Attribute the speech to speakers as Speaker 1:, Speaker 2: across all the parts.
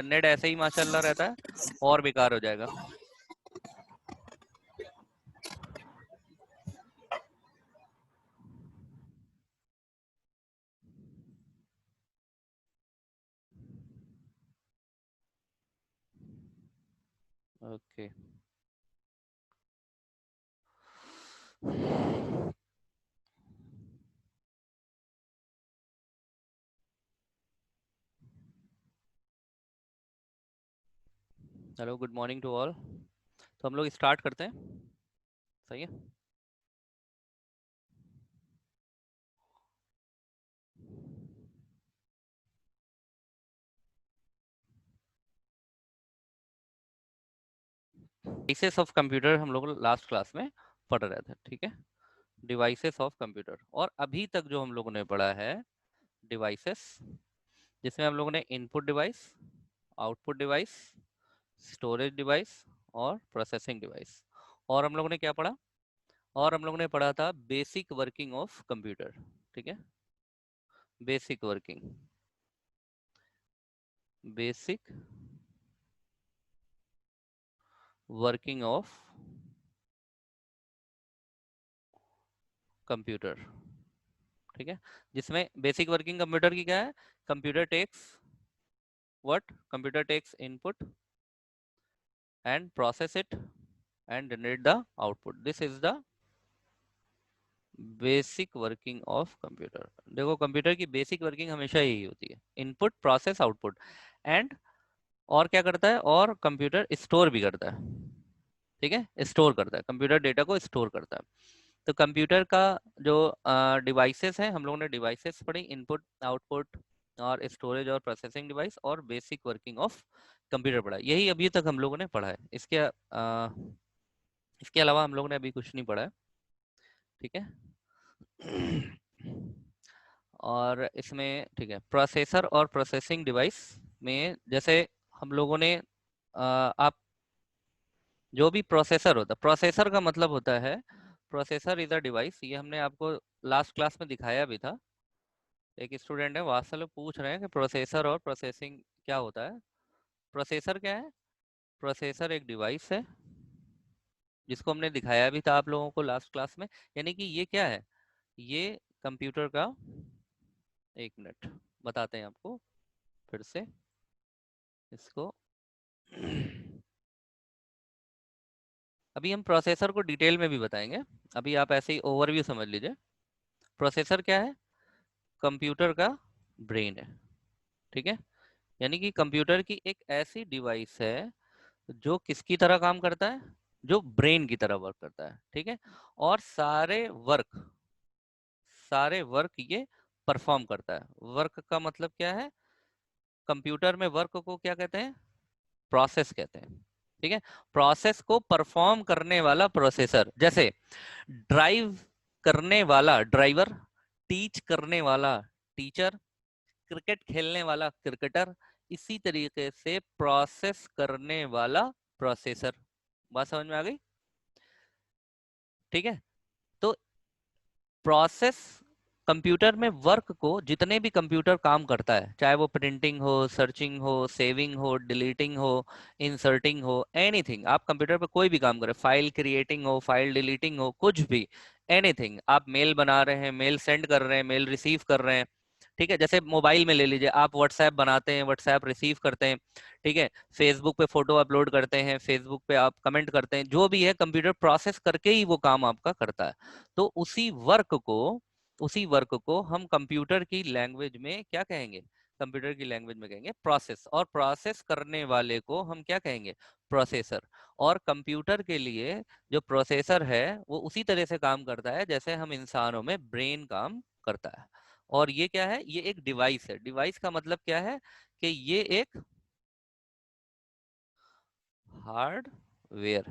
Speaker 1: Net ऐसे ही माशाल्लाह रहता है और बेकार हो जाएगा। Okay hello, good morning to all. तो हम लोग स्टार्ट करते हैं, सही है। डिवाइसेस ऑफ कंप्यूटर हम लोग लास्ट क्लास में पढ़ रहे थे, ठीक है। डिवाइसेस ऑफ कंप्यूटर, और अभी तक जो हम लोगों ने पढ़ा है डिवाइसेस, जिसमें हम लोगों ने input device, output device, storage device और प्रोसेसिंग डिवाइस। और हम लोगों ने क्या पढ़ा? और हम लोगों ने पढ़ा था बेसिक वर्किंग ऑफ कंप्यूटर, ठीक है। बेसिक वर्किंग ऑफ कंप्यूटर, ठीक है। जिसमें बेसिक वर्किंग कंप्यूटर की क्या है? Computer takes what? Computer takes input and process it and generate the output. This is the basic working of computer. देखो, computer की बेसिक वर्किंग हमेशा यही होती है, इनपुट प्रोसेस आउटपुट। एंड और क्या करता है? और कंप्यूटर स्टोर भी करता है, ठीक है। स्टोर करता है, कंप्यूटर डेटा को स्टोर करता है। तो कंप्यूटर का जो डिवाइसेस हैं, हम लोगों ने डिवाइसेस पढ़ी, इनपुट आउटपुट और स्टोरेज और प्रोसेसिंग डिवाइस, और बेसिक वर्किंग ऑफ कंप्यूटर पढ़ा। यही अभी तक हम लोगों ने पढ़ा है। इसके अलावा हम लोगों ने अभी कुछ नहीं पढ़ा है, ठीक है। और इसमें, ठीक है, प्रोसेसर और प्रोसेसिंग डिवाइस में जैसे हम लोगों ने आप जो भी प्रोसेसर होता है, प्रोसेसर का मतलब होता है, प्रोसेसर इज अ डिवाइस। ये हमने आपको लास्ट क्लास में दिखाया भी था। एक स्टूडेंट है वास्तव में पूछ रहे हैं कि प्रोसेसर और प्रोसेसिंग क्या होता है। प्रोसेसर क्या है? प्रोसेसर एक डिवाइस है जिसको हमने दिखाया भी था आप लोगों को लास्ट क्लास में। यानी कि ये क्या है? ये कंप्यूटर का, एक मिनट बताते हैं आपको फिर से इसको। अभी हम प्रोसेसर को डिटेल में भी बताएंगे, अभी आप ऐसे ही ओवरव्यू समझ लीजिए। प्रोसेसर क्या है? कंप्यूटर का ब्रेन है, ठीक है। यानी कि कंप्यूटर की एक ऐसी डिवाइस है जो किसकी तरह काम करता है? जो ब्रेन की तरह वर्क करता है, ठीक है। और सारे वर्क ये परफॉर्म करता है। वर्क का मतलब क्या है? कंप्यूटर में वर्क को क्या कहते हैं? प्रोसेस कहते हैं, ठीक है। प्रोसेस को परफॉर्म करने वाला प्रोसेसर, जैसे ड्राइव करने वाला ड्राइवर, टीच करने वाला टीचर, क्रिकेट खेलने वाला क्रिकेटर, इसी तरीके से प्रोसेस करने वाला प्रोसेसर। बात समझ में आ गई? ठीक है। तो प्रोसेस, कंप्यूटर में वर्क को, जितने भी कंप्यूटर काम करता है, चाहे वो प्रिंटिंग हो, सर्चिंग हो, सेविंग हो, डिलीटिंग हो, इंसर्टिंग हो, एनीथिंग, आप कंप्यूटर पर कोई भी काम करें, फाइल क्रिएटिंग हो, फाइल डिलीटिंग हो, कुछ भी, एनीथिंग, आप मेल बना रहे हैं, मेल सेंड कर रहे हैं, मेल रिसीव कर रहे हैं, ठीक है। जैसे मोबाइल में ले लीजिए, आप व्हाट्सएप बनाते हैं, व्हाट्सएप रिसीव करते हैं, ठीक है। फेसबुक पे फोटो अपलोड करते हैं, फेसबुक पे आप कमेंट करते हैं, जो भी है कंप्यूटर प्रोसेस करके ही वो काम आपका करता है। तो उसी वर्क को हम कंप्यूटर की लैंग्वेज में क्या कहेंगे? कंप्यूटर की लैंग्वेज में कहेंगे प्रोसेस, और प्रोसेस करने वाले को हम क्या कहेंगे? प्रोसेसर। और कंप्यूटर के लिए जो प्रोसेसर है वो उसी तरह से काम करता है जैसे हम इंसानों में ब्रेन काम करता है। और ये क्या है? ये एक डिवाइस है। डिवाइस का मतलब क्या है? कि ये एक हार्डवेयर,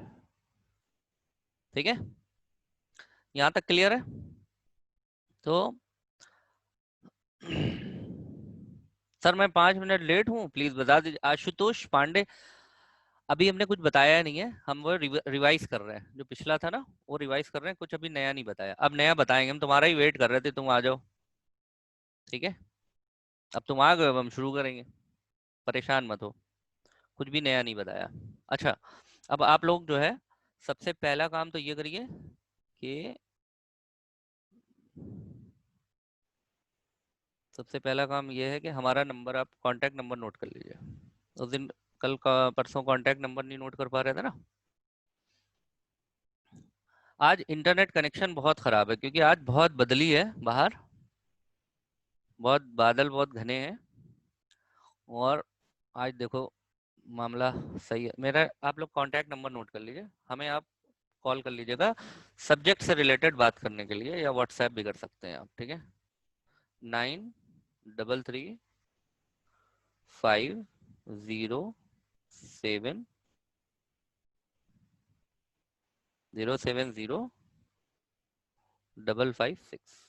Speaker 1: ठीक है। यहां तक क्लियर है? तो सर मैं 5 मिनट लेट हूँ, प्लीज बता दीजिए। आशुतोष पांडे, अभी हमने कुछ बताया नहीं है, हम वो रिवाइज कर रहे हैं, जो पिछला था ना वो रिवाइज कर रहे हैं, कुछ अभी नया नहीं बताया, अब नया बताएंगे। हम तुम्हारा ही वेट कर रहे थे, तुम आ जाओ, ठीक है। अब तुम आ गए, अब हम शुरू करेंगे, परेशान मत हो। कुछ भी नया नहीं बताया। अच्छा, अब आप लोग जो है सबसे पहला काम तो ये करिए कि सबसे पहला काम ये है कि हमारा नंबर, आप कांटेक्ट नंबर नोट कर लीजिए। उस दिन, कल का परसों कांटेक्ट नंबर नहीं नोट कर पा रहे थे ना। आज इंटरनेट कनेक्शन बहुत ख़राब है क्योंकि आज बहुत बदली है बाहर, बहुत बादल बहुत घने हैं। और आज देखो मामला सही है मेरा। आप लोग कांटेक्ट नंबर नोट कर लीजिए, हमें आप कॉल कर लीजिएगा सब्जेक्ट से रिलेटेड बात करने के लिए, या व्हाट्सएप भी कर सकते हैं आप, ठीक है। 9335070556,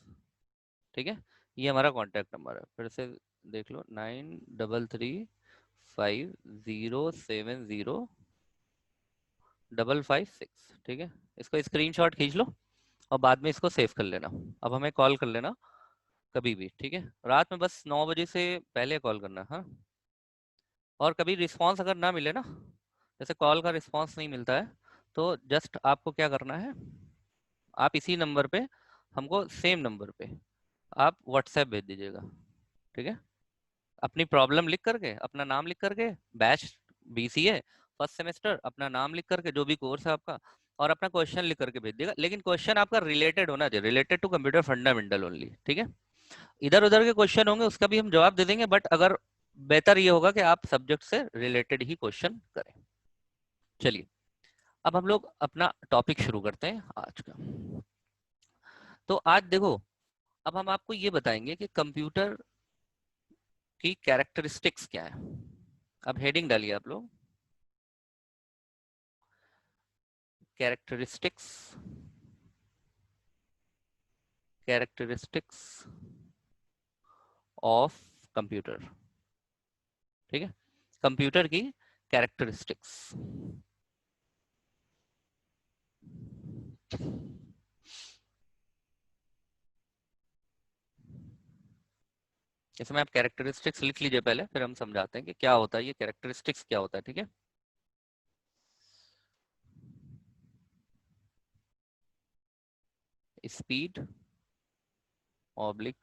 Speaker 1: ठीक है। ये हमारा कांटेक्ट नंबर है, फिर से देख लो, 9335070556, ठीक है। इसको स्क्रीनशॉट खींच लो और बाद में इसको सेव कर लेना। अब हमें कॉल कर लेना कभी भी, ठीक है। रात में बस 9 बजे से पहले कॉल करना, हाँ। और कभी रिस्पांस अगर ना मिले ना, जैसे कॉल का रिस्पांस नहीं मिलता है, तो जस्ट आपको क्या करना है, आप इसी नंबर पे हमको, सेम नंबर पे आप व्हाट्सएप भेज दीजिएगा, ठीक है। अपनी प्रॉब्लम लिख करके, अपना नाम लिख करके, बैच BCA फर्स्ट सेमेस्टर, अपना नाम लिख करके, जो भी कोर्स है आपका, और अपना क्वेश्चन लिख करके भेज देगा। लेकिन क्वेश्चन आपका रिलेटेड होना चाहिए, related to computer fundamental only, ठीक है। इधर उधर के क्वेश्चन होंगे उसका भी हम जवाब दे देंगे, बट अगर बेहतर ये होगा कि आप सब्जेक्ट से रिलेटेड ही क्वेश्चन करें। चलिए, अब हम लोग अपना टॉपिक शुरू करते हैं आज का। तो आज देखो, अब हम आपको ये बताएंगे कि कंप्यूटर की कैरेक्टरिस्टिक्स क्या है। अब हेडिंग डालिए आप लोग, कैरेक्टरिस्टिक्स, कैरेक्टरिस्टिक्स ऑफ कंप्यूटर, ठीक है। कंप्यूटर की कैरेक्टरिस्टिक्स। इसमें आप कैरेक्टरिस्टिक्स लिख लीजिए पहले, फिर हम समझाते हैं कि क्या होता है ये कैरेक्टरिस्टिक्स, क्या होता है, ठीक है। Speed oblique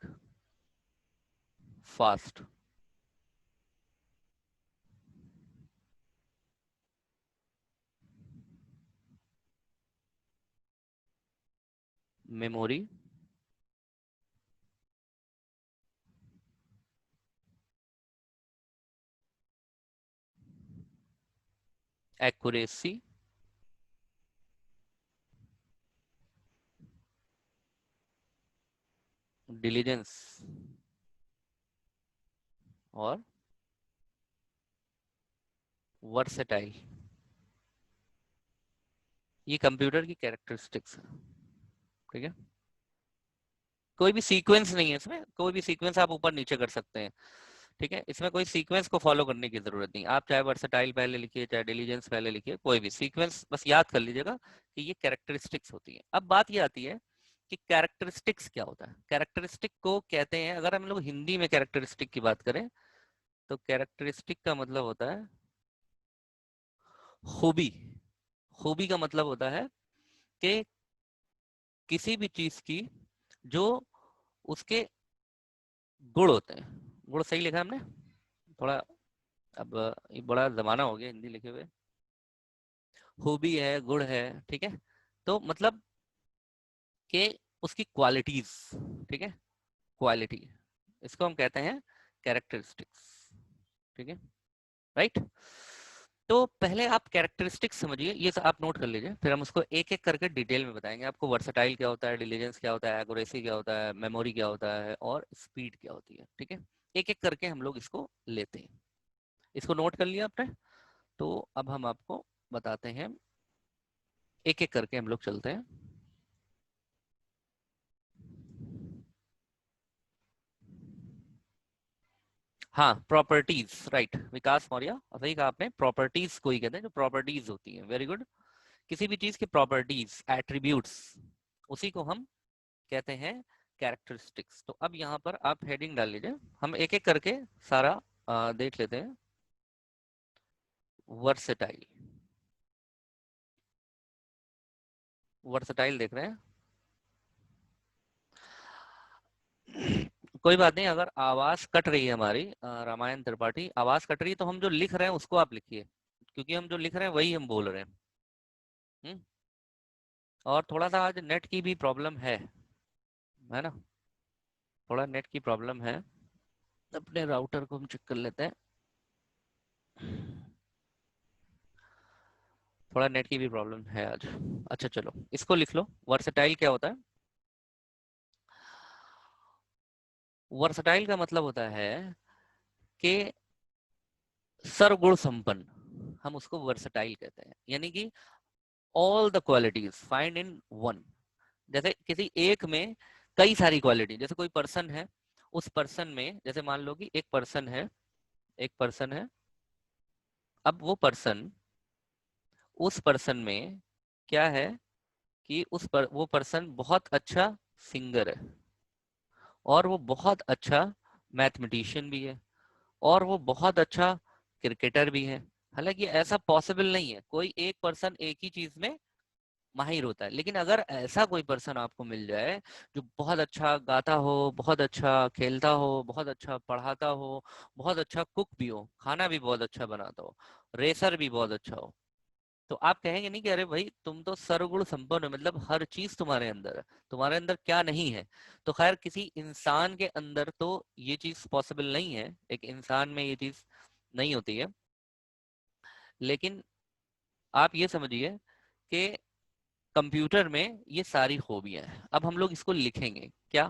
Speaker 1: fast, memory, accuracy, diligence, और वर्सेटाइल। ये कंप्यूटर की कैरेक्टरिस्टिक्स है, ठीक है। कोई भी सीक्वेंस नहीं है इसमें, कोई भी सीक्वेंस आप ऊपर नीचे कर सकते हैं, ठीक है। इसमें कोई सीक्वेंस को फॉलो करने की जरूरत नहीं। आप चाहे वर्सेटाइल पहले लिखिए, चाहे डिलीजेंस पहले लिखिए, कोई भी सीक्वेंस बस याद कर लीजिएगा कि ये कैरेक्टरिस्टिक्स होती है। अब बात ये आती है कि कैरेक्टरिस्टिक्स क्या होता है। कैरेक्टरिस्टिक को कहते हैं, अगर हम लोग हिंदी में कैरेक्टरिस्टिक की बात करें, तो कैरेक्टरिस्टिक का मतलब होता है खूबी। खूबी का मतलब होता है कि किसी भी चीज की जो उसके गुण होते हैं। गुण सही लिखा हमने थोड़ा, अब ये बड़ा जमाना हो गया हिंदी लिखे हुए। खूबी है, गुण है, ठीक है। तो मतलब कि उसकी क्वालिटीज, ठीक है, क्वालिटी, इसको हम कहते हैं कैरेक्टरिस्टिक्स, ठीक है, राइट। तो पहले आप कैरेक्टरिस्टिक्स समझिए, ये सब आप नोट कर लीजिए, फिर हम उसको एक एक करके डिटेल में बताएंगे आपको। वर्सटाइल क्या होता है, डिलीजेंस क्या होता है, एक्यूरेसी क्या होता है, मेमोरी क्या होता है, और स्पीड क्या होती है, ठीक है। एक एक करके हम लोग इसको लेते हैं। इसको नोट कर लिया आपने, तो अब हम आपको बताते हैं, एक एक करके हम लोग चलते हैं। हाँ, प्रॉपर्टीज, राइट, विकास मौर्य, सही कहा आपने। प्रॉपर्टीज को ही कहते हैं, जो प्रॉपर्टीज होती हैं, वेरी गुड। किसी भी चीज की प्रॉपर्टीज, एट्रीब्यूट्स, उसी को हम कहते हैं कैरेक्टरिस्टिक्स। तो अब यहाँ पर आप हेडिंग डाल लीजिए, हम एक एक करके सारा देख लेते हैं। वर्सेटाइल, वर्सेटाइल देख रहे हैं। कोई बात नहीं, अगर आवाज कट रही है हमारी, रामायण त्रिपाठी आवाज कट रही है, तो हम जो लिख रहे हैं उसको आप लिखिए, क्योंकि हम जो लिख रहे हैं वही हम बोल रहे हैं। हम्म? और थोड़ा सा आज नेट की भी प्रॉब्लम है ना, थोड़ा नेट की प्रॉब्लम है। अपने राउटर को हम चेक कर लेते हैं। थोड़ा नेट की भी प्रॉब्लम है आज। अच्छा चलो इसको लिख लो, वर्सेटाइल क्या होता है। वर्सेटाइल का मतलब होता है कि सर्वगुण संपन्न, हम उसको वर्सेटाइल कहते हैं, यानी कि all the qualities find in one. जैसे किसी एक में कई सारी क्वालिटी, जैसे कोई पर्सन है, उस पर्सन में जैसे मान लो कि एक पर्सन है, एक पर्सन है, अब वो पर्सन, उस पर्सन में क्या है कि वो पर्सन बहुत अच्छा सिंगर है, और वो बहुत अच्छा मैथमेटिशियन भी है, और वो बहुत अच्छा क्रिकेटर भी है। हालांकि ऐसा पॉसिबल नहीं है, कोई एक पर्सन एक ही चीज में माहिर होता है, लेकिन अगर ऐसा कोई पर्सन आपको मिल जाए जो बहुत अच्छा गाता हो, बहुत अच्छा खेलता हो, बहुत अच्छा पढ़ाता हो, बहुत अच्छा कुक भी हो, खाना भी बहुत अच्छा बनाता हो, रेसर भी बहुत अच्छा हो, तो आप कहेंगे नहीं कि अरे भाई तुम तो सर्वगुण संपन्न हो, मतलब हर चीज तुम्हारे अंदर है, तुम्हारे अंदर क्या नहीं है। तो खैर किसी इंसान के अंदर तो ये चीज पॉसिबल नहीं है, एक इंसान में ये चीज नहीं होती है। लेकिन आप ये समझिए कि कंप्यूटर में ये सारी खूबियां हैं। अब हम लोग इसको लिखेंगे क्या,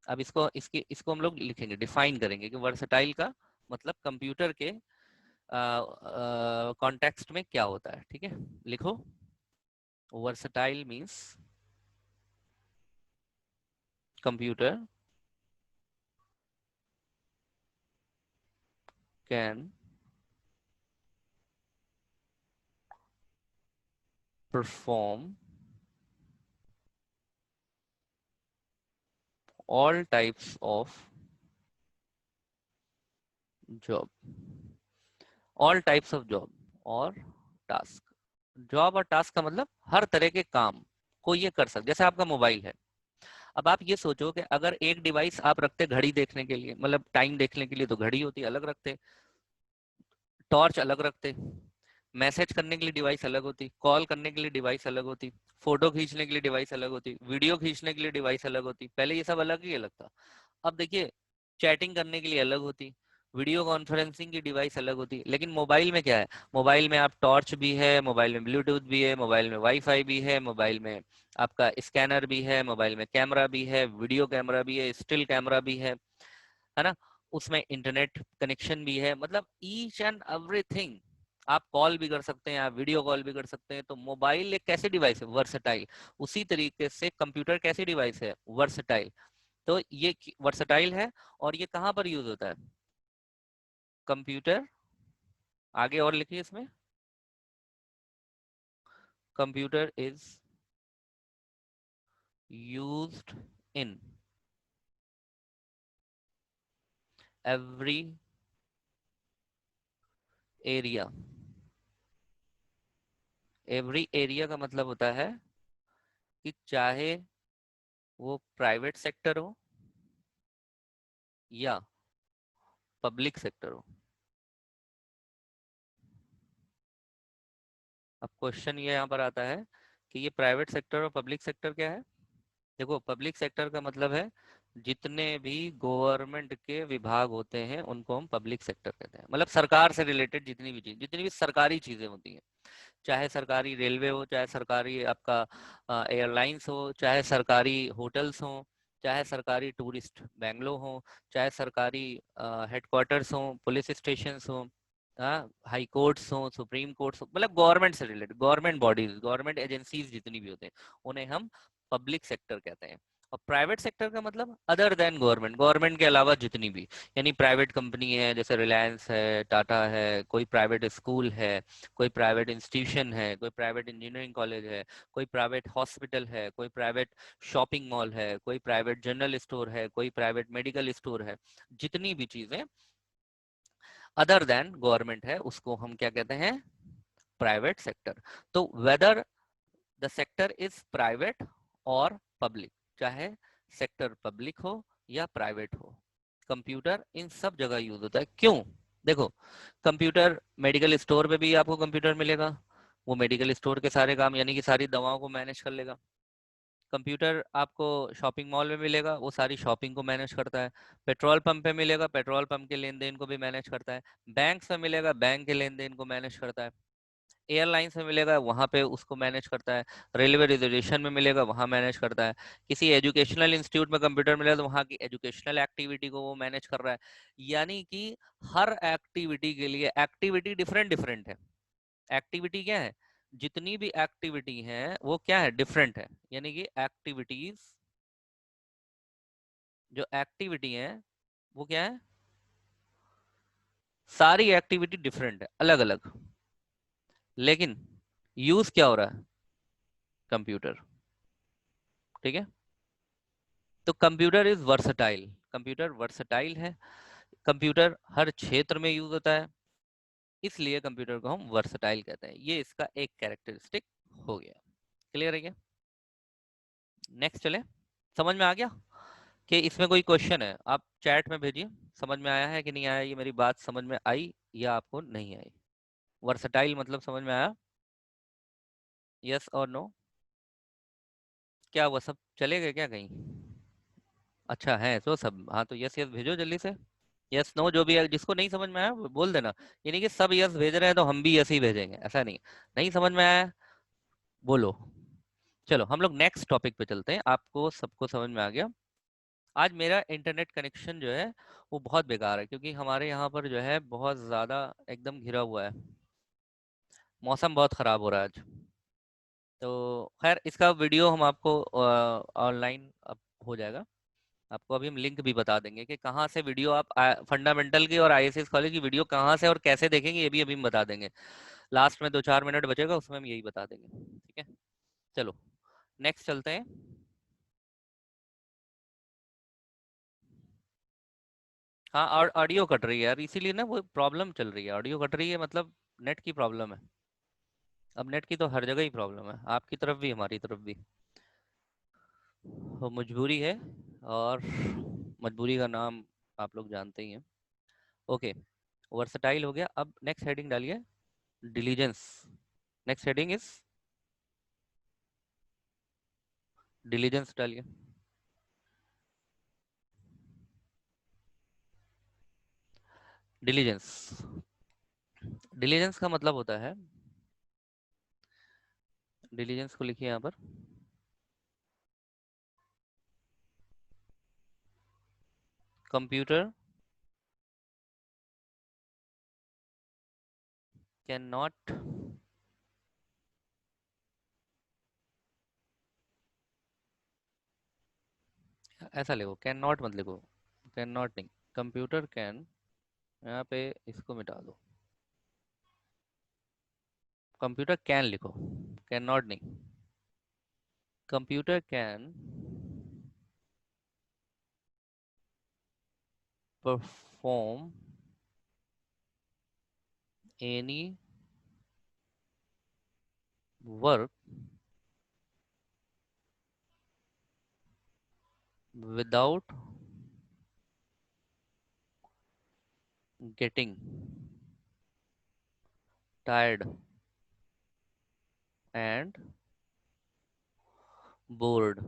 Speaker 1: अब इसको हम लोग लिखेंगे, डिफाइन करेंगे कि वर्सटाइल का मतलब कंप्यूटर के कॉन्टेक्स्ट में क्या होता है। ठीक है, लिखो, versatile means computer can perform all types of job, all types of job और टास्क। जॉब और टास्क का मतलब हर तरह के काम को ये कर सकते, जैसे आपका मोबाइल है। अब आप ये सोचो कि अगर एक डिवाइस आप रखते घड़ी देखने के लिए, मतलब टाइम देखने के लिए, तो घड़ी होती अलग रखते, टॉर्च अलग रखते, मैसेज करने के लिए डिवाइस अलग होती, कॉल करने के लिए डिवाइस अलग होती, फोटो खींचने के लिए डिवाइस अलग होती, वीडियो खींचने के लिए डिवाइस अलग होती। पहले ये सब अलग ही अलग था। अब देखिए, चैटिंग करने के लिए अलग होती, वीडियो कॉन्फ्रेंसिंग की डिवाइस अलग होती। लेकिन मोबाइल में क्या है, मोबाइल में आप टॉर्च भी है, मोबाइल में ब्लूटूथ भी है, मोबाइल में वाईफाई भी है, मोबाइल में आपका स्कैनर भी है, मोबाइल में कैमरा भी है, वीडियो कैमरा भी है, स्टिल कैमरा भी है ना, उसमें इंटरनेट कनेक्शन भी है, मतलब ईच एंड एवरीथिंग। आप कॉल भी कर सकते हैं, आप वीडियो कॉल भी कर सकते हैं। तो मोबाइल एक कैसी डिवाइस है, वर्सटाइल। उसी तरीके से कंप्यूटर कैसी डिवाइस है, वर्सटाइल। तो ये वर्सटाइल है, और ये कहाँ पर यूज होता है, कंप्यूटर। आगे और लिखिए इसमें, computer is used in every area. Every area का मतलब होता है कि चाहे वो प्राइवेट सेक्टर हो या पब्लिक सेक्टर हो। अब क्वेश्चन ये यहाँ पर आता है कि ये प्राइवेट सेक्टर और पब्लिक सेक्टर क्या है। देखो, पब्लिक सेक्टर का मतलब है जितने भी गवर्नमेंट के विभाग होते हैं उनको हम पब्लिक सेक्टर कहते हैं, मतलब सरकार से रिलेटेड जितनी भी चीज, जितनी भी सरकारी चीजें होती हैं, चाहे सरकारी रेलवे हो, चाहे सरकारी आपका एयरलाइंस हो, चाहे सरकारी होटल्स हो, चाहे सरकारी टूरिस्ट बैंगलो हो, चाहे सरकारी हेडक्वार्टर्स हो, पुलिस स्टेशन हो, हाई कोर्ट्स हो, सुप्रीम कोर्ट्स हो, मतलब गवर्नमेंट से related, government bodies, government agencies जितनी भी होते हैं, उन्हें हम पब्लिक सेक्टर कहते हैं। और प्राइवेट सेक्टर का मतलब अदर देन गवर्नमेंट, गवर्नमेंट के अलावा जितनी भी, यानी प्राइवेट कंपनी है, जैसे रिलायंस है, टाटा है, कोई प्राइवेट स्कूल है, कोई प्राइवेट इंस्टीट्यूशन है, कोई प्राइवेट इंजीनियरिंग कॉलेज है, कोई प्राइवेट हॉस्पिटल है, कोई प्राइवेट शॉपिंग मॉल है, कोई प्राइवेट जनरल स्टोर है, कोई प्राइवेट मेडिकल स्टोर है, जितनी भी चीजें अदर देन गवर्नमेंट है उसको हम क्या कहते हैं, प्राइवेट सेक्टर। तो whether the sector is private और पब्लिक, चाहे सेक्टर पब्लिक हो या प्राइवेट हो, कंप्यूटर इन सब जगह यूज होता है। क्यों? देखो, कंप्यूटर मेडिकल स्टोर पे भी आपको कंप्यूटर मिलेगा, वो मेडिकल स्टोर के सारे काम यानी कि सारी दवाओं को मैनेज कर लेगा। कंप्यूटर आपको शॉपिंग मॉल में मिलेगा, वो सारी शॉपिंग को मैनेज करता है। पेट्रोल पंप पे मिलेगा, पेट्रोल पंप के लेन देन को भी मैनेज करता है। बैंक में मिलेगा, बैंक के लेन देन को मैनेज करता है। एयरलाइंस में मिलेगा, वहाँ पे उसको मैनेज करता है। रेलवे रिजर्वेशन में मिलेगा, वहाँ मैनेज करता है। किसी एजुकेशनल इंस्टीट्यूट में कंप्यूटर मिलेगा तो वहाँ की एजुकेशनल एक्टिविटी को वो मैनेज कर रहा है। यानी कि हर एक्टिविटी के लिए एक्टिविटी डिफरेंट डिफरेंट है। एक्टिविटी क्या है, जितनी भी एक्टिविटी है वो क्या है, डिफरेंट है। यानी कि एक्टिविटीज, जो एक्टिविटी है वो क्या है, सारी एक्टिविटी डिफरेंट है, अलग अलग, लेकिन यूज क्या हो रहा है, कंप्यूटर। ठीक है, तो computer is versatile, computer versatile है। कंप्यूटर हर क्षेत्र में यूज होता है, इसलिए कंप्यूटर को हम वर्सटाइल कहते हैं। ये इसका एक कैरेक्टरिस्टिक हो गया। क्लियर है क्या? नेक्स्ट चले। समझ में आ गया कि इसमें कोई क्वेश्चन है आप चैट में भेजिए, समझ में आया है कि नहीं आया, ये मेरी बात समझ में आई या आपको नहीं आई? वर्सटाइल मतलब समझ में आया? यस और नो? क्या हुआ, सब चले गए क्या कहीं? अच्छा है तो सब, हाँ तो यस यस भेजो जल्दी से। यस नो जो भी है, जिसको नहीं समझ में आया वो बोल देना। ये नहीं कि सब यस भेज रहे हैं तो हम भी यस ही भेजेंगे, ऐसा नहीं। नहीं समझ में आया, बोलो। चलो हम लोग नेक्स्ट टॉपिक पे चलते हैं। आपको सबको समझ में आ गया? आज मेरा इंटरनेट कनेक्शन जो है वो बहुत बेकार है, क्योंकि हमारे यहाँ पर जो है बहुत ज़्यादा एकदम घिरा हुआ है, मौसम बहुत ख़राब हो रहा है आज। तो खैर इसका वीडियो हम आपको ऑनलाइन अब हो जाएगा। आपको अभी हम लिंक भी बता देंगे कि कहाँ से वीडियो आप फंडामेंटल की और आईएसएस कॉलेज की वीडियो कहाँ से और कैसे देखेंगे, ये भी अभी हम बता देंगे। लास्ट में 2-4 मिनट बचेगा, उसमें हम यही बता देंगे। ठीक है, चलो नेक्स्ट चलते हैं। हाँ, और ऑडियो कट रही है यार, इसीलिए ना वो प्रॉब्लम चल रही है, ऑडियो कट रही है मतलब नेट की प्रॉब्लम है। अब नेट की तो हर जगह ही प्रॉब्लम है, आपकी तरफ भी हमारी तरफ भी। वो मजबूरी है, और मजबूरी का नाम आप लोग जानते ही हैं। ओके, वर्सटाइल हो गया। अब नेक्स्ट हेडिंग डालिए, diligence. Next heading is diligence, डालिए। डिलीजेंस, डिलीजेंस का मतलब होता है, डिलीजेंस को लिखिए यहाँ पर, कंप्यूटर कैन नॉट ऐसा लिखो, कैन नॉट मत लिखो, कैन नॉट नहीं, कंप्यूटर कैन, यहाँ पे इसको मिटा दो, कंप्यूटर कैन लिखो, कैन नॉट नहीं। Computer can perform any work without getting tired and board.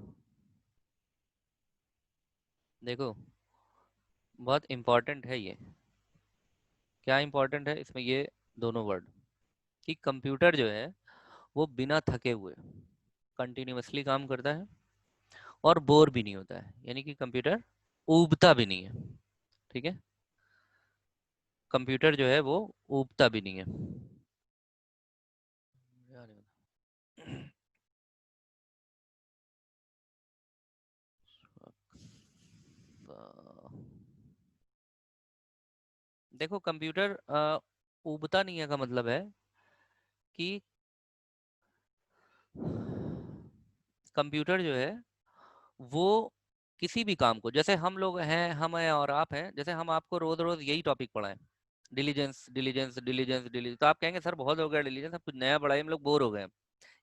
Speaker 1: देखो, बहुत इंपॉर्टेंट है ये। क्या इंपॉर्टेंट है इसमें, ये दोनों वर्ड, कि कंप्यूटर जो है वो बिना थके हुए कंटिन्यूअसली काम करता है और बोर भी नहीं होता है, यानी कि कंप्यूटर ऊबता भी नहीं है। ठीक है, कंप्यूटर जो है वो ऊबता भी नहीं है। देखो, कंप्यूटर ऊबता नहीं है का मतलब है कि कंप्यूटर जो है वो किसी भी काम को, जैसे हम लोग हैं, हम हैं और आप हैं, जैसे हम आपको रोज रोज यही टॉपिक पढ़ाएं, डिलीजेंस डिलीजेंस डिलीजेंस डिलीजेंस, तो आप कहेंगे सर बहुत हो गया डिलीजेंस, अब कुछ नया पढ़ाई, हम लोग बोर हो गए हैं।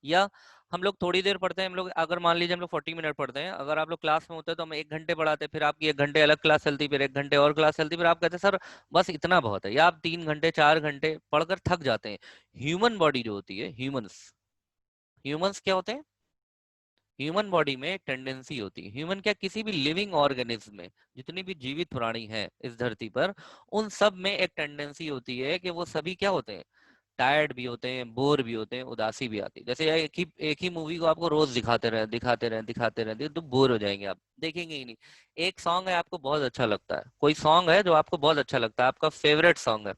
Speaker 1: या हम लोग थोड़ी देर पढ़ते हैं, हम लोग अगर मान लीजिए हम लोग 40 मिनट पढ़ते हैं, अगर आप लोग क्लास में होते हैं तो हम 1 घंटे पढ़ाते हैं, फिर आपकी 1 घंटे अलग क्लास चलती, फिर 1 घंटे और क्लास चलती, फिर आप कहते हैं सर बस इतना बहुत है, या आप 3 घंटे 4 घंटे पढ़कर थक जाते हैं। ह्यूमन बॉडी जो होती है, ह्यूमंस, ह्यूमंस क्या होते हैं, ह्यूमन बॉडी में एक टेंडेंसी होती है, ह्यूमन क्या, किसी भी लिविंग ऑर्गेनिज्म में, जितनी भी जीवित प्राणी हैं इस धरती पर, उन सब में एक टेंडेंसी होती है कि वो सभी क्या होते हैं, टायर्ड भी होते हैं, बोर भी होते हैं, उदासी भी आती है। जैसे एक ही मूवी को आपको रोज दिखाते रहे दिखाते रहे दिखाते रहे तो बोर हो जाएंगे, आप देखेंगे ही नहीं। एक सॉन्ग है आपको बहुत अच्छा लगता है, कोई सॉन्ग है जो आपको बहुत अच्छा लगता है, आपका फेवरेट सॉन्ग है,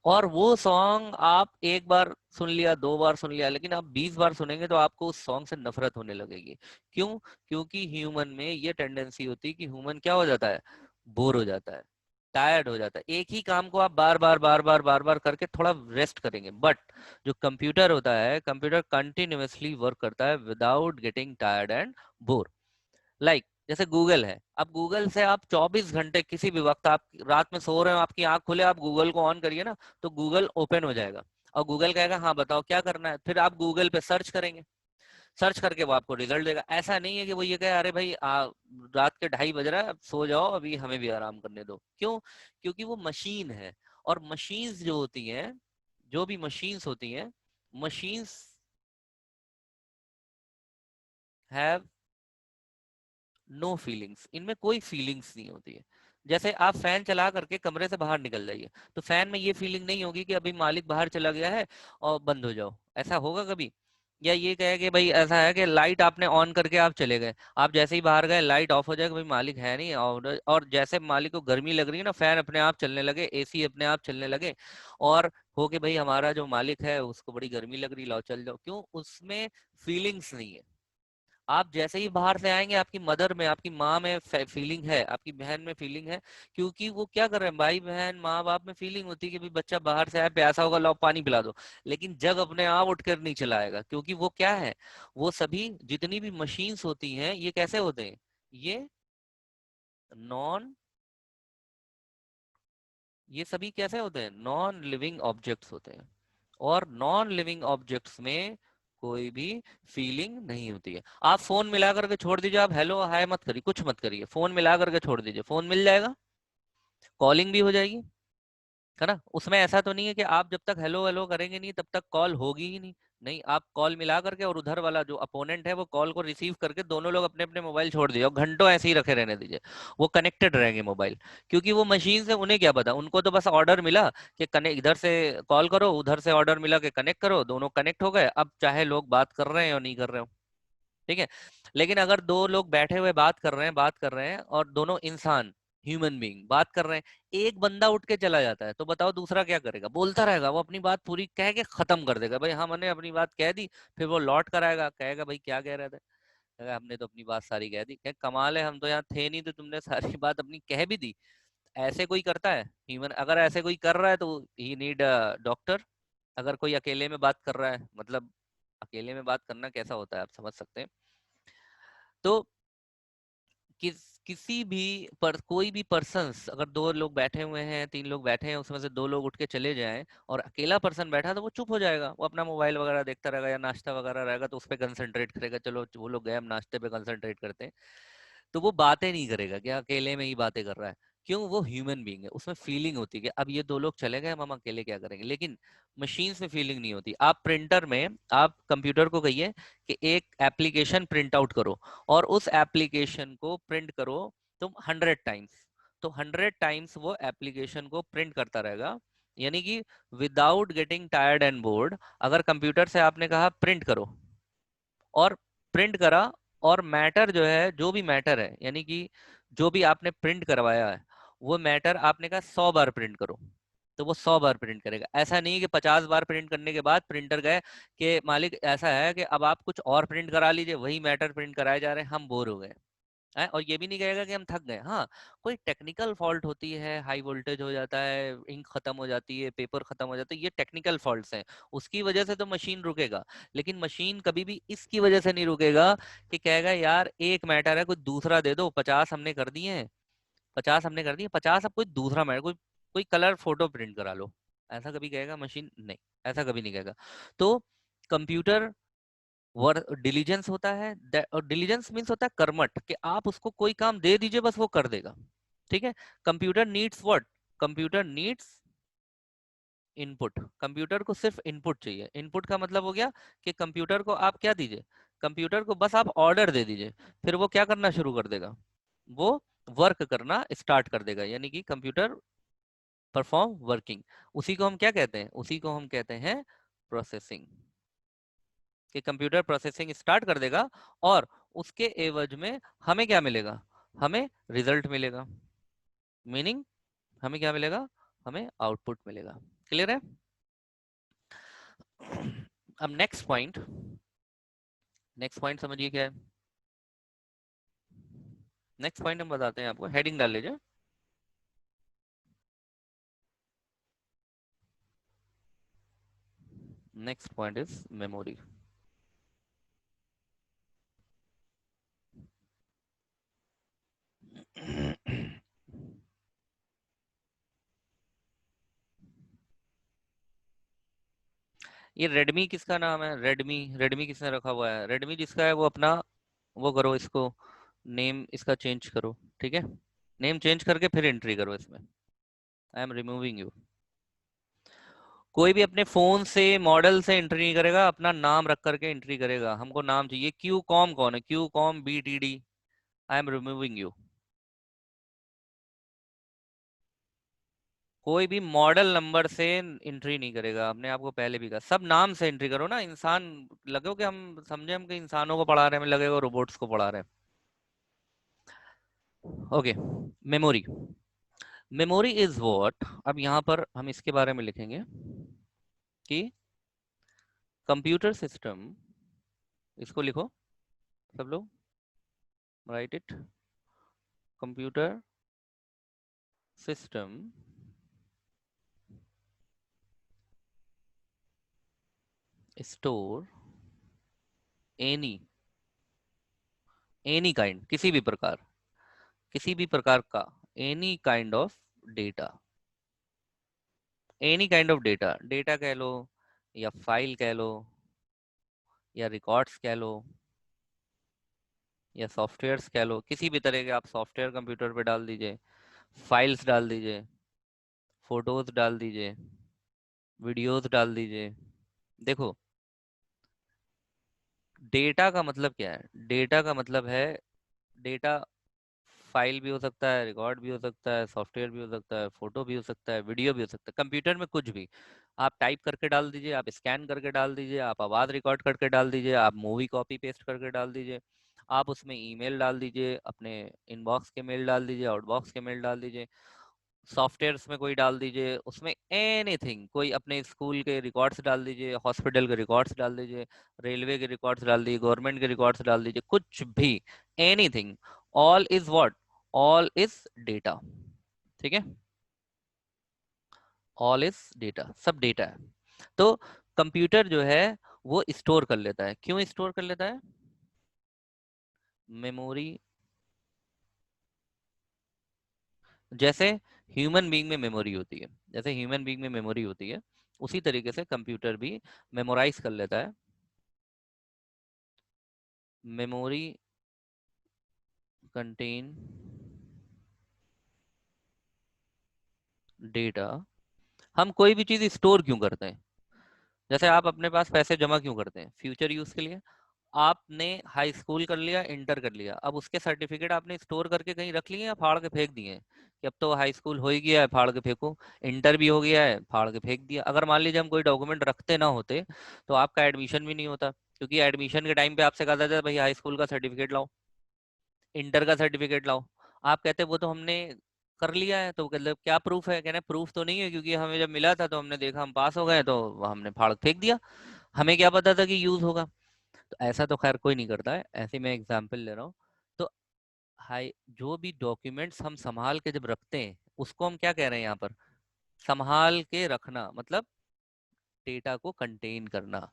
Speaker 1: और वो सॉन्ग आप एक बार सुन लिया, 2 बार सुन लिया, लेकिन आप 20 बार सुनेंगे तो आपको उस सॉन्ग से नफरत होने लगेगी। क्यों? क्योंकि ह्यूमन में ये टेंडेंसी होती है कि ह्यूमन क्या हो जाता है, बोर हो जाता है, टायर्ड हो जाता है। एक ही काम को आप बार बार बार बार बार बार करके थोड़ा रेस्ट करेंगे, बट जो कंप्यूटर होता है, कंप्यूटर कंटिन्यूअसली वर्क करता है without getting tired and bore. जैसे गूगल है, अब गूगल से आप 24 घंटे किसी भी वक्त, आप रात में सो रहे हो, आपकी आंख खुले, आप गूगल को ऑन करिए ना, तो गूगल ओपन हो जाएगा, और गूगल कहेगा हाँ बताओ क्या करना है, फिर आप गूगल पे सर्च करेंगे, सर्च करके वो आपको रिजल्ट देगा। ऐसा नहीं है कि वो ये कहे अरे भाई रात के 2:30 बज रहा है, अब सो जाओ, अभी हमें भी आराम करने दो। क्यों? क्योंकि वो मशीन है, और मशीन्स जो होती हैं, जो भी मशीन्स होती हैं, मशीन्स हैव नो फीलिंग्स, इनमें कोई फीलिंग्स नहीं होती है। जैसे आप फैन चला करके कमरे से बाहर निकल जाइए, तो फैन में ये फीलिंग नहीं होगी कि अभी मालिक बाहर चला गया है और बंद हो जाओ, ऐसा होगा कभी? या ये कहे कि भाई ऐसा है कि लाइट आपने ऑन करके आप चले गए, आप जैसे ही बाहर गए लाइट ऑफ हो जाएगा, भाई मालिक है नहीं, और जैसे मालिक को गर्मी लग रही है ना, फैन अपने आप चलने लगे, एसी अपने आप चलने लगे, और हो के भाई हमारा जो मालिक है उसको बड़ी गर्मी लग रही, लाओ चल जाओ। क्यों? उसमें फीलिंग्स नहीं है। आप जैसे ही बाहर से आएंगे, आपकी मदर में, आपकी माँ में फीलिंग है, आपकी बहन में फीलिंग है, क्योंकि वो क्या कर रहे हैं, भाई बहन माँ बाप में फीलिंग होती है कि भाई बच्चा बाहर से आया, प्यासा होगा, लाओ पानी पिला दो। लेकिन जग अपने आप उठकर नहीं चलाएगा, क्योंकि वो क्या है, वो सभी जितनी भी मशीन्स होती हैं, ये कैसे होते हैं, ये नॉन, ये सभी कैसे होते हैं, नॉन लिविंग ऑब्जेक्ट्स होते हैं। और नॉन लिविंग ऑब्जेक्ट्स में कोई भी फीलिंग नहीं होती है। आप फोन मिला करके छोड़ दीजिए, आप हेलो हाय मत करिए, कुछ मत करिए, फोन मिला करके छोड़ दीजिए, फोन मिल जाएगा, कॉलिंग भी हो जाएगी, है ना? उसमें ऐसा तो नहीं है कि आप जब तक हेलो हेलो करेंगे नहीं तब तक कॉल होगी ही नहीं। नहीं, आप कॉल मिला करके और उधर वाला जो अपोनेंट है वो कॉल को रिसीव करके, दोनों लोग अपने अपने मोबाइल छोड़ दीजिए और घंटों ऐसे ही रखे रहने दीजिए, वो कनेक्टेड रहेंगे मोबाइल। क्योंकि वो मशीन से उन्हें क्या पता, उनको तो बस ऑर्डर मिला कि कनेक्ट, इधर से कॉल करो, उधर से ऑर्डर मिला कि कनेक्ट करो, दोनों कनेक्ट हो गए, अब चाहे लोग बात कर रहे हैं और नहीं कर रहे हो। ठीक है? लेकिन अगर दो लोग बैठे हुए बात कर रहे हैं और दोनों इंसान, ह्यूमन बीइंग बात कर रहे हैं, एक बंदा उठ के चला जाता है, तो बताओ दूसरा क्या करेगा? बोलता रहेगा, वो अपनी बात पूरी कह के खत्म कर देगा, भाई हाँ मैंने अपनी बात कह दी, फिर वो लौट कर आएगा, कहेगा भाई क्या कह रहे थे, कहेगा हमने तो अपनी बात सारी कह दी, कहे कमाल है, हम तो यहाँ थे नहीं, तो तुमने सारी बात अपनी कह भी दी। ऐसे कोई करता है ह्यूमन? अगर ऐसे कोई कर रहा है तो ही नीड डॉक्टर। अगर कोई अकेले में बात कर रहा है, मतलब अकेले में बात करना कैसा होता है आप समझ सकते हैं। तो किसी भी कोई भी पर्सन्स, अगर 2 लोग बैठे हुए हैं, 3 लोग बैठे हैं, उसमें से 2 लोग उठ के चले जाएं और अकेला पर्सन बैठा, तो वो चुप हो जाएगा, वो अपना मोबाइल वगैरह देखता रहेगा, या नाश्ता वगैरह रहेगा तो उस पर कंसंट्रेट करेगा, चलो वो लोग गए, हम नाश्ते पे कंसंट्रेट करते हैं। तो वो बातें नहीं करेगा, क्या अकेले में ही बातें कर रहा है। क्यों? वो ह्यूमन बीइंग है, उसमें फीलिंग होती है कि अब ये 2 लोग चले गए, हम अकेले क्या करेंगे। लेकिन मशीन्स में फीलिंग नहीं होती। आप प्रिंटर में, आप कंप्यूटर को कहिए कि एक एप्लीकेशन प्रिंट आउट करो, और उस एप्लीकेशन को प्रिंट करो तुम 100 टाइम्स, तो 100 टाइम्स वो एप्लीकेशन को प्रिंट करता रहेगा, यानी कि without getting tired and board. अगर कंप्यूटर से आपने कहा प्रिंट करो, और प्रिंट करा, और मैटर जो है, जो भी मैटर है, यानी कि जो भी आपने प्रिंट करवाया है, वो मैटर आपने कहा 100 बार प्रिंट करो, तो वो 100 बार प्रिंट करेगा। ऐसा नहीं कि 50 बार प्रिंट करने के बाद प्रिंटर गए कि मालिक ऐसा है कि अब आप कुछ और प्रिंट करा लीजिए, वही मैटर प्रिंट कराए जा रहे हैं, हम बोर हो गए हैं। और ये भी नहीं कहेगा कि हम थक गए। हाँ, कोई टेक्निकल फॉल्ट होती है, हाई वोल्टेज हो जाता है, इंक खत्म हो जाती है, पेपर खत्म हो जाता है, ये टेक्निकल फॉल्ट्स हैं, उसकी वजह से तो मशीन रुकेगा। लेकिन मशीन कभी भी इसकी वजह से नहीं रुकेगा कि कहेगा यार एक मैटर है, कोई दूसरा दे दो, 50 हमने कर दिए हैं, 50 हमने कर दिए, 50 अब कोई दूसरा मैटर, कोई कोई कलर फोटो प्रिंट करा लो, ऐसा कभी कहेगा मशीन? नहीं, ऐसा कभी नहीं कहेगा। तो कंप्यूटर वर्क डिलीजेंस होता है, और डिलीजेंस मीन्स होता है कर्मठ, कि आप उसको कोई काम दे दीजिए बस वो कर देगा। ठीक है। Computer needs what? Computer needs input. Computer को सिर्फ इनपुट चाहिए। इनपुट का मतलब हो गया कि कंप्यूटर को आप क्या दीजिए, कंप्यूटर को बस आप ऑर्डर दे दीजिए, फिर वो क्या करना शुरू कर देगा, वो वर्क करना स्टार्ट कर देगा, यानी कि कंप्यूटर परफॉर्म वर्किंग। उसी को हम क्या कहते हैं, उसी को हम कहते हैं प्रोसेसिंग। कि कंप्यूटर प्रोसेसिंग स्टार्ट कर देगा और उसके एवज में हमें क्या मिलेगा, हमें रिजल्ट मिलेगा। मीनिंग हमें क्या मिलेगा, हमें आउटपुट मिलेगा। क्लियर है? अब नेक्स्ट पॉइंट समझिए क्या है। नेक्स्ट पॉइंट हम बताते हैं आपको, हेडिंग डाल लीजिए। Next point is memory. ये रेडमी किसका नाम है? रेडमी, रेडमी किसने रखा हुआ है? रेडमी जिसका है वो अपना वो करो, इसको नेम इसका चेंज करो। ठीक है, नेम चेंज करके फिर एंट्री करो इसमें। I am removing you. कोई भी अपने फोन से मॉडल से एंट्री नहीं करेगा, अपना नाम रख करके एंट्री करेगा। हमको नाम चाहिए। क्यू कॉम कौन है? Q com BTD। I am removing you. कोई भी मॉडल नंबर से एंट्री नहीं करेगा। हमने आपको पहले भी कहा, सब नाम से एंट्री करो ना। इंसान लगो कि हम समझे हम कि इंसानों को पढ़ा रहे हैं, हमें लगेगा रोबोट्स को पढ़ा रहे हैं। Okay. Memory. Memory is what, अब यहाँ पर हम इसके बारे में लिखेंगे कि कंप्यूटर सिस्टम, इसको लिखो सब लोग, right it. Computer system store any any kind, किसी भी प्रकार का any kind of data. Any kind of data, data कह लो या फाइल कह लो या रिकॉर्ड्स कह लो या सॉफ्टवेयर्स कह लो, किसी भी तरह के आप सॉफ्टवेयर कंप्यूटर पे डाल दीजिए, फाइल्स डाल दीजिए, फोटोज डाल दीजिए, वीडियोस डाल दीजिए। देखो, डेटा का मतलब क्या है? डेटा का मतलब है, डेटा फाइल भी हो सकता है, रिकॉर्ड भी हो सकता है, सॉफ्टवेयर भी हो सकता है, फोटो भी हो सकता है, वीडियो भी हो सकता है। कंप्यूटर में कुछ भी आप टाइप करके डाल दीजिए, आप स्कैन करके डाल दीजिए, आप आवाज रिकॉर्ड करके डाल दीजिए, आप मूवी कॉपी पेस्ट करके डाल दीजिए, आप उसमें ईमेल डाल दीजिए, अपने इनबॉक्स के मेल डाल दीजिए, आउटबॉक्स के मेल डाल दीजिए, सॉफ्टवेयर्स में कोई डाल दीजिए, उसमें एनीथिंग, कोई अपने स्कूल के रिकॉर्ड्स डाल दीजिए, हॉस्पिटल के रिकॉर्ड्स डाल दीजिए, रेलवे के रिकॉर्ड्स डाल दीजिए, गवर्नमेंट के रिकॉर्ड्स डाल दीजिए, कुछ भी, anything, all is what, all is data. ठीक है, ऑल इज डेटा, सब डेटा है। तो कंप्यूटर जो है वो स्टोर कर लेता है। क्यों स्टोर कर लेता है? मेमोरी। जैसे ह्यूमन बीइंग में मेमोरी होती है, जैसे ह्यूमन बीइंग में मेमोरी होती है, उसी तरीके से कंप्यूटर भी मेमोराइज कर लेता है। Memory contain data. हम कोई भी चीज स्टोर क्यों करते हैं? जैसे आप अपने पास पैसे जमा क्यों करते हैं? फ्यूचर यूज के लिए। आपने हाई स्कूल कर लिया, इंटर कर लिया, अब उसके सर्टिफिकेट आपने स्टोर करके कहीं रख लिए या फाड़ के फेंक दिए हैं कि अब तो हाई स्कूल हो ही गया है, फाड़ के फेंको। इंटर भी हो गया है, फाड़ के फेंक दिया। अगर मान लीजिए हम कोई डॉक्यूमेंट रखते ना होते तो आपका एडमिशन भी नहीं होता, क्योंकि एडमिशन के टाइम पे आपसे कहा जाता है भाई हाई स्कूल का सर्टिफिकेट लाओ, इंटर का सर्टिफिकेट लाओ। आप कहते वो तो हमने कर लिया है, तो मतलब क्या प्रूफ है? कहना प्रूफ तो नहीं है, क्योंकि हमें जब मिला था तो हमने देखा हम पास हो गए तो हमने फाड़ के फेंक दिया, हमें क्या पता था कि यूज होगा। तो ऐसा तो खैर कोई नहीं करता है, ऐसे मैं एग्जांपल ले रहा हूँ। तो हाई, जो भी डॉक्यूमेंट्स हम संभाल के जब रखते हैं उसको हम क्या कह रहे हैं यहाँ पर? संभाल के रखना मतलब डेटा को कंटेन करना।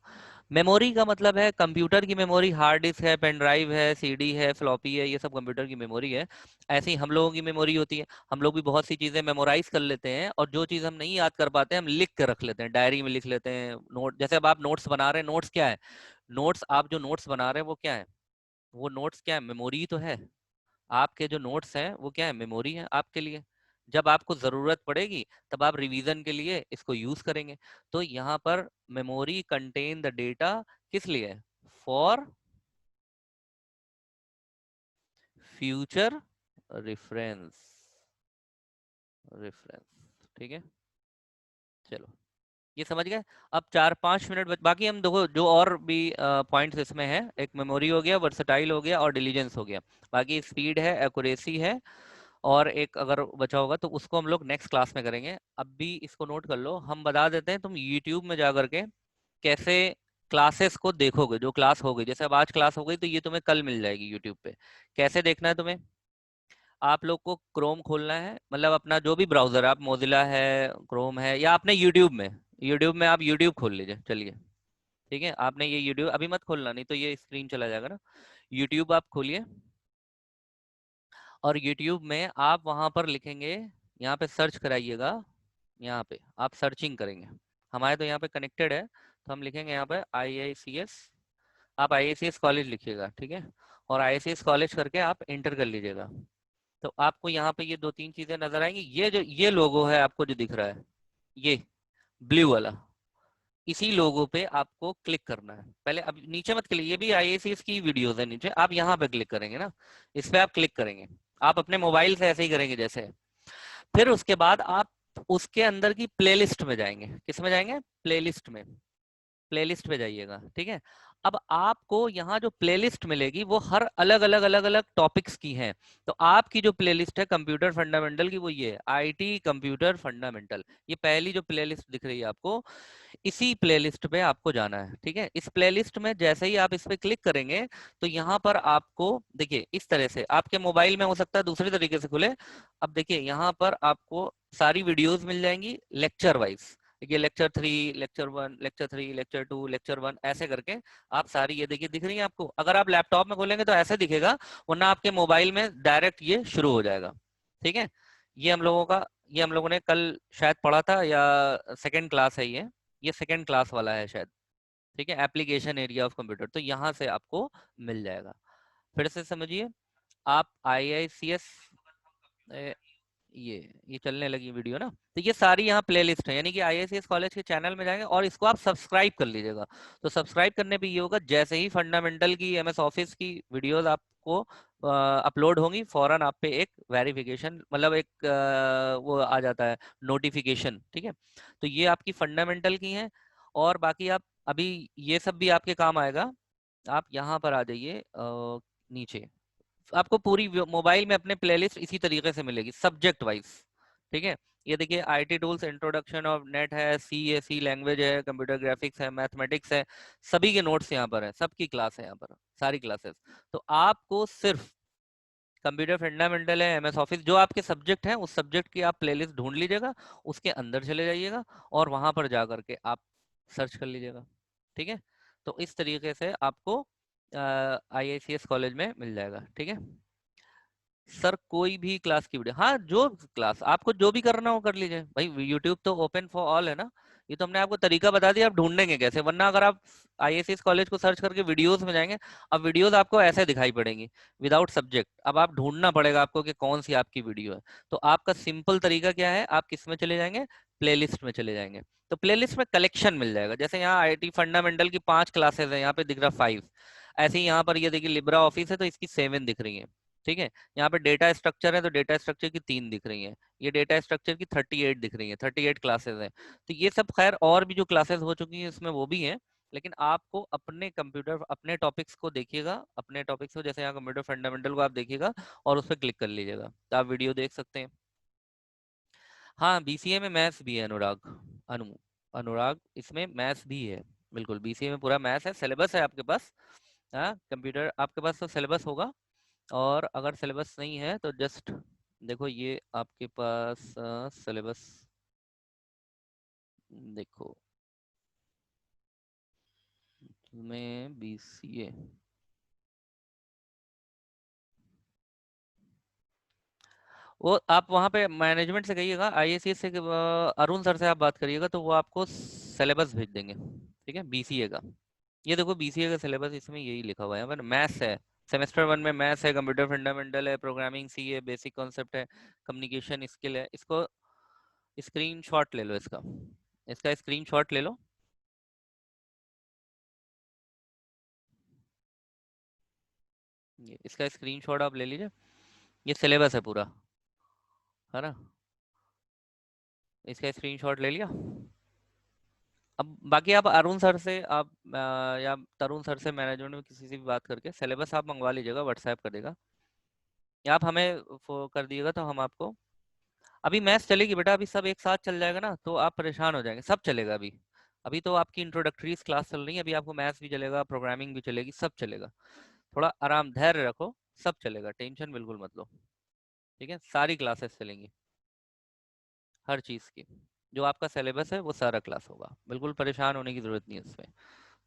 Speaker 1: मेमोरी का मतलब है कंप्यूटर की मेमोरी, हार्ड डिस्क है, पेन ड्राइव है, सीडी है, फ्लॉपी है, ये सब कंप्यूटर की मेमोरी है। ऐसे ही हम लोगों की मेमोरी होती है, हम लोग भी बहुत सी चीजें मेमोराइज कर लेते हैं, और जो चीज हम नहीं याद कर पाते हम लिख कर रख लेते हैं, डायरी में लिख लेते हैं, नोट, जैसे अब आप नोट्स बना रहे हैं, नोट्स क्या है, नोट्स आप जो नोट्स बना रहे हैं वो क्या है, वो नोट्स क्या है, मेमोरी तो है। आपके जो नोट्स हैं वो क्या है, मेमोरी है आपके लिए। जब आपको जरूरत पड़ेगी तब आप रिवीजन के लिए इसको यूज करेंगे। तो यहाँ पर मेमोरी कंटेन द डेटा, किस लिए, फॉर फ्यूचर रेफरेंस, रेफरेंस, ठीक है। चलो ये समझ गए। अब 4-5 मिनट बाकी हम देखो जो और भी पॉइंट्स इसमें है, एक मेमोरी हो गया, वर्सटाइल हो गया और डिलीजेंस हो गया, बाकी स्पीड है, एक्यूरेसी है, और एक अगर बचा होगा तो उसको हम लोग नेक्स्ट क्लास में करेंगे। अब भी इसको नोट कर लो, हम बता देते हैं, तुम यूट्यूब में जा करके कैसे क्लासेस को देखोगे, जो क्लास हो गई, जैसे अब आज क्लास हो गई तो ये तुम्हें कल मिल जाएगी यूट्यूब पे। कैसे देखना है तुम्हें, आप लोग को क्रोम खोलना है, मतलब अपना जो भी ब्राउजर, आप मोजिला है, क्रोम है, या आपने यूट्यूब में, यूट्यूब में आप यूट्यूब खोल लीजिए, चलिए, ठीक है, आपने ये यूट्यूब अभी मत खोलना, नहीं तो ये स्क्रीन चला जाएगा ना। यूट्यूब आप खोलिए, और यूट्यूब में आप वहां पर लिखेंगे, यहाँ पे सर्च कराइएगा, यहाँ पे आप सर्चिंग करेंगे, हमारे तो यहाँ पे कनेक्टेड है, तो हम लिखेंगे यहाँ पे IICS, आप IICS कॉलेज लिखिएगा, ठीक है, और IICS कॉलेज करके आप इंटर कर लीजिएगा। तो आपको यहाँ पे ये 2-3 चीजें नजर आएंगी, ये जो ये लोगो है आपको जो दिख रहा है, ये ब्लू वाला, इसी लोगो पे आपको क्लिक करना है पहले। अब नीचे मत क्लिक, ये भी IICS की वीडियोस है नीचे, आप यहाँ पे क्लिक करेंगे ना, इस पे आप क्लिक करेंगे, आप अपने मोबाइल से ऐसे ही करेंगे जैसे। फिर उसके बाद आप उसके अंदर की प्लेलिस्ट में जाएंगे, किस में जाएंगे, प्लेलिस्ट में, प्लेलिस्ट पे जाइएगा, ठीक है। अब आपको यहाँ जो प्लेलिस्ट मिलेगी वो हर अलग अलग अलग अलग टॉपिक्स की है। तो आपकी जो प्लेलिस्ट है कंप्यूटर फंडामेंटल की, वो ये है, IT कंप्यूटर फंडामेंटल, ये पहली जो प्लेलिस्ट दिख रही है आपको, इसी प्लेलिस्ट पे आपको जाना है, ठीक है। इस प्लेलिस्ट में जैसे ही आप इस पे क्लिक करेंगे तो यहाँ पर आपको देखिए, इस तरह से आपके मोबाइल में हो सकता है दूसरी तरीके से खुले। अब देखिए यहाँ पर आपको सारी वीडियोस मिल जाएंगी लेक्चर वाइज, देखिए lecture 3, lecture 1, lecture 3, lecture 2, lecture 1, ऐसे करके आप सारी, ये देखिए दिख रही है आपको, अगर आप लैपटॉप में खोलेंगे तो ऐसे दिखेगा, वरना आपके मोबाइल में डायरेक्ट ये शुरू हो जाएगा, ठीक है। ये हम लोगों का, ये हम लोगों ने कल शायद पढ़ा था, या सेकेंड क्लास है ये सेकेंड क्लास वाला है शायद, ठीक है, एप्लीकेशन एरिया ऑफ कंप्यूटर, तो यहाँ से आपको मिल जाएगा। फिर से समझिए, आप IICS, ये चलने लगी वीडियो ना, तो ये सारी यहाँ प्लेलिस्ट है, यानी कि IICS कॉलेज के चैनल में जाएंगे और इसको आप सब्सक्राइब कर लीजिएगा। तो सब्सक्राइब करने पे ये होगा, जैसे ही फंडामेंटल की MS ऑफिस की वीडियोस आपको अपलोड होंगी, फौरन आप पे एक वेरिफिकेशन, मतलब एक वो आ जाता है, नोटिफिकेशन, ठीक है। तो ये आपकी फंडामेंटल की है, और बाकी आप अभी ये सब भी आपके काम आएगा। आप यहाँ पर आ जाइए नीचे, आपको पूरी मोबाइल में अपने प्लेलिस्ट इसी तरीके से मिलेगी सब्जेक्ट वाइज, ठीक है। ये देखिए IT tools, introduction of net है, सी लैंग्वेज है, कंप्यूटर ग्राफिक्स है, मैथमेटिक्स है, सभी के नोट्स यहाँ पर है, सबकी क्लास है यहाँ पर, सारी क्लासेस। तो आपको सिर्फ कंप्यूटर फंडामेंटल है, MS ऑफिस, जो आपके सब्जेक्ट हैं उस सब्जेक्ट की आप प्लेलिस्ट ढूंढ लीजिएगा, उसके अंदर चले जाइएगा और वहां पर जा करके आप सर्च कर लीजिएगा, ठीक है। तो इस तरीके से आपको IICS कॉलेज में मिल जाएगा, ठीक है। सर कोई भी क्लास की वीडियो, हाँ जो क्लास आपको जो भी करना हो कर लीजिए भाई, यूट्यूब तो ओपन फॉर ऑल है ना। ये तो हमने आपको तरीका बता दिया, आप ढूंढेंगे कैसे, वरना अगर आप IICS कॉलेज को सर्च करके वीडियोस में जाएंगे, अब वीडियोस आपको ऐसे दिखाई पड़ेंगी विदाउट सब्जेक्ट, अब आप ढूंढना पड़ेगा आपको कि कौन सी आपकी वीडियो है। तो आपका सिंपल तरीका क्या है, आप किस में चले जाएंगे, प्लेलिस्ट में चले जाएंगे। तो प्लेलिस्ट में कलेक्शन मिल जाएगा, जैसे यहाँ IT फंडामेंटल की 5 क्लासेस है, यहाँ पे दिख रहा 5, ऐसे ही यहाँ पर ये देखिए लिब्रा ऑफिस है तो इसकी 7 दिख रही है, ठीक है। यहाँ पे डेटा स्ट्रक्चर है तो डेटा स्ट्रक्चर की 3 दिख रही हैं, ये डेटा स्ट्रक्चर की 38 दिख रही हैं, 38 क्लासेस हैं। तो ये सब खैर और भी जो क्लासेस हो चुकी हैं इसमें वो भी हैं, लेकिन आपको अपने कंप्यूटर, अपने टॉपिक्स को देखिएगा, अपने टॉपिक्स को, जैसे यहाँ कंप्यूटर फंडामेंटल को आप देखिएगा और उस पर क्लिक कर लीजिएगा तो आप वीडियो देख सकते हैं। हाँ BCA में मैथ्स भी है, अनुराग, अनु अनुराग, इसमें मैथ्स भी है, बिल्कुल BCA में पूरा मैथ्स है, सिलेबस है आपके पास। हाँ कंप्यूटर आपके पास तो सिलेबस होगा, और अगर सिलेबस नहीं है तो जस्ट देखो, ये आपके पास सिलेबस देखो, में BCA, वो आप वहाँ पे मैनेजमेंट से कहिएगा, IACS से अरुण सर से आप बात करिएगा तो वो आपको सिलेबस भेज देंगे, ठीक है, BCA का। ये देखो BCA का सिलेबस इसमें यही लिखा हुआ है, यहाँ पर मैथ्स है, सेमेस्टर 1 में मैथ्स है, कंप्यूटर फंडामेंटल है, प्रोग्रामिंग सी है, बेसिक कॉन्सेप्ट है, कम्युनिकेशन स्किल है। इसको स्क्रीनशॉट ले लो, इसका इसका स्क्रीनशॉट ले लो। ये इसका स्क्रीनशॉट आप ले लीजिए, ये सिलेबस है पूरा, है ना, इसका स्क्रीनशॉट ले लिया। अब बाकी आप अरुण सर से आप या तरुण सर से मैनेजमेंट में किसी से भी बात करके सिलेबस आप मंगवा लीजिएगा, व्हाट्सएप कर देगा, या आप हमें कर दिएगा तो हम आपको। अभी मैथ्स चलेगी बेटा, अभी सब एक साथ चल जाएगा ना तो आप परेशान हो जाएंगे, सब चलेगा अभी। अभी तो आपकी इंट्रोडक्टरीज क्लास चल रही है, अभी आपको मैथ्स भी चलेगा, प्रोग्रामिंग भी चलेगी, सब चलेगा। थोड़ा आराम धैर्य रखो, सब चलेगा, टेंशन बिल्कुल मत लो, ठीक है, सारी क्लासेस चलेंगी, हर चीज़ की। जो आपका सिलेबस है वो सारा क्लास होगा, बिल्कुल परेशान होने की ज़रूरत नहीं है इसमें।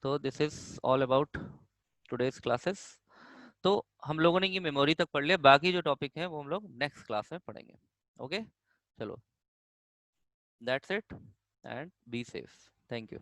Speaker 1: तो this is all about today's classes. तो हम लोगों ने ये मेमोरी तक पढ़ लिया, बाकी जो टॉपिक है वो हम लोग नेक्स्ट क्लास में पढ़ेंगे। ओके, चलो, that's it, and be safe, thank you.